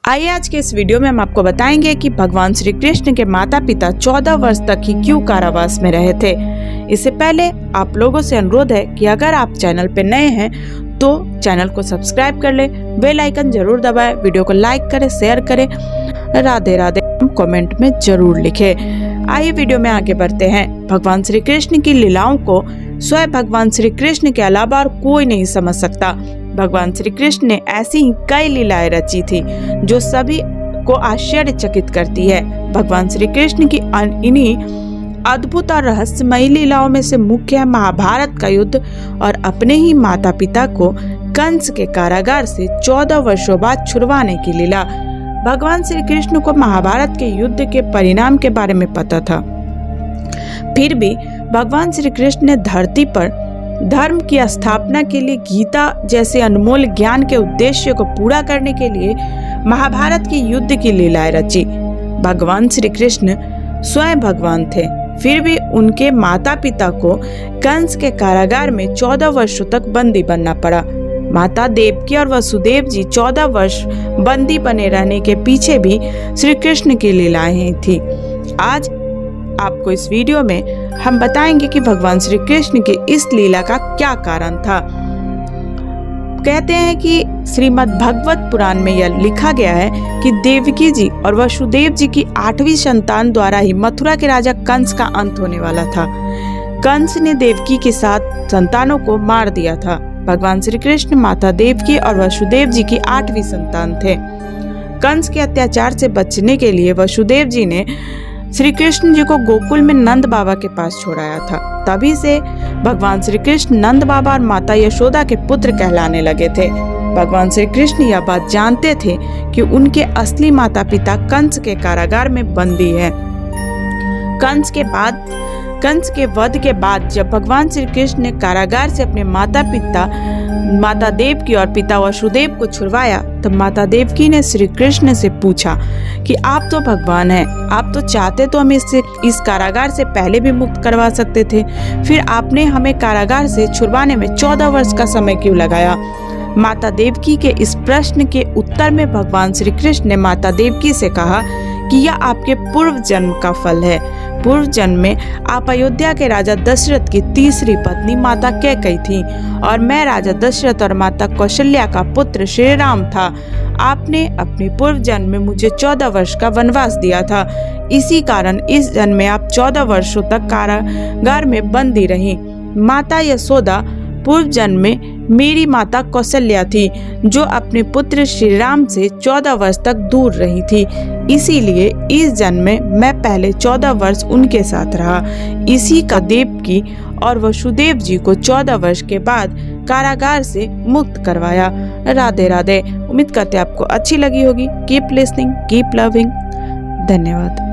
आइए आज के इस वीडियो में हम आपको बताएंगे कि भगवान श्री कृष्ण के माता पिता 14 वर्ष तक ही क्यों कारावास में रहे थे। इससे पहले आप लोगों से अनुरोध है कि अगर आप चैनल पर नए हैं तो चैनल को सब्सक्राइब कर ले, बेल आइकन जरूर दबाएं, वीडियो को लाइक करें, शेयर करें, राधे राधे कमेंट में जरूर लिखें। आइए वीडियो में आगे बढ़ते हैं। भगवान श्री कृष्ण की लीलाओं को स्वयं भगवान श्री कृष्ण के अलावा और कोई नहीं समझ सकता। भगवान श्री कृष्ण ने ऐसी ही कई लीलाएं रची थी जो सभी को आश्चर्यचकित करती है। भगवान श्री कृष्ण की इन्हीं अद्भुत और रहस्यमयी लीलाओं में से मुख्य है महाभारत का युद्ध और अपने ही माता पिता को कंस के कारागार से 14 वर्षों बाद छुड़वाने की लीला। भगवान श्री कृष्ण को महाभारत के युद्ध के परिणाम के बारे में पता था, फिर भी भगवान श्री कृष्ण ने धरती पर धर्म की स्थापना के लिए गीता जैसे अनमोल ज्ञान के उद्देश्य को पूरा करने के लिए महाभारत के युद्ध की लीलाएं रची। भगवान श्री कृष्ण स्वयं भगवान थे, फिर भी उनके माता पिता को कंस के कारागार में 14 वर्षों तक बंदी बनना पड़ा। माता देवकी और वसुदेव जी 14 वर्ष बंदी बने रहने के पीछे भी श्री कृष्ण की लीलाएं थी। आज आपको इस वीडियो में हम बताएंगे कि भगवान श्री कृष्ण की इस लीला का क्या कारण था। कहते हैं कि श्रीमद् भागवत पुराण में यह लिखा गया है कि देवकी जी और वसुदेव जी की 8वीं संतान द्वारा ही मथुरा के राजा कंस का अंत होने वाला था। कंस ने देवकी के 7 संतानों को मार दिया था। भगवान श्री कृष्ण माता देवकी और वसुदेव जी की 8वीं संतान थे। कंस के अत्याचार से बचने के लिए वसुदेव जी ने श्री कृष्ण जी को गोकुल में नंद बाबा के पास छोड़ाया था। तभी से भगवान श्री कृष्ण नंद बाबा और माता यशोदा के पुत्र कहलाने लगे थे। भगवान श्री कृष्ण यह बात जानते थे कि उनके असली माता पिता कंस के कारागार में बंदी है। कंस के वध के बाद जब भगवान श्री कृष्ण ने कारागार से अपने माता देवकी और पिता वसुदेव को छुड़वाया, तब माता देवकी ने श्री कृष्ण से पूछा कि आप तो भगवान हैं, आप तो चाहते तो हमें इस कारागार से पहले भी मुक्त करवा सकते थे, फिर आपने हमें कारागार से छुड़वाने में 14 वर्ष का समय क्यों लगाया। माता देवकी के इस प्रश्न के उत्तर में भगवान श्री कृष्ण ने माता देवकी से कहा कि यह आपके पूर्व जन्म का फल है। पूर्व जन्म में आप अयोध्या के राजा दशरथ की तीसरी पत्नी माता कैकेयी थी और मैं राजा दशरथ और माता कौशल्या का पुत्र श्री राम था। आपने अपने पूर्व जन्म में मुझे 14 वर्ष का वनवास दिया था, इसी कारण इस जन्म में आप 14 वर्षों तक कारागार में बंदी रही। माता यशोदा पूर्व जन्म में मेरी माता कौशल्या थी जो अपने पुत्र श्री राम से 14 वर्ष तक दूर रही थी, इसीलिए इस जन्म में मैं पहले 14 वर्ष उनके साथ रहा। इसी का देवकी और वसुदेव जी को 14 वर्ष के बाद कारागार से मुक्त करवाया। राधे राधे। उम्मीद करते आपको अच्छी लगी होगी। Keep listening, keep loving. धन्यवाद।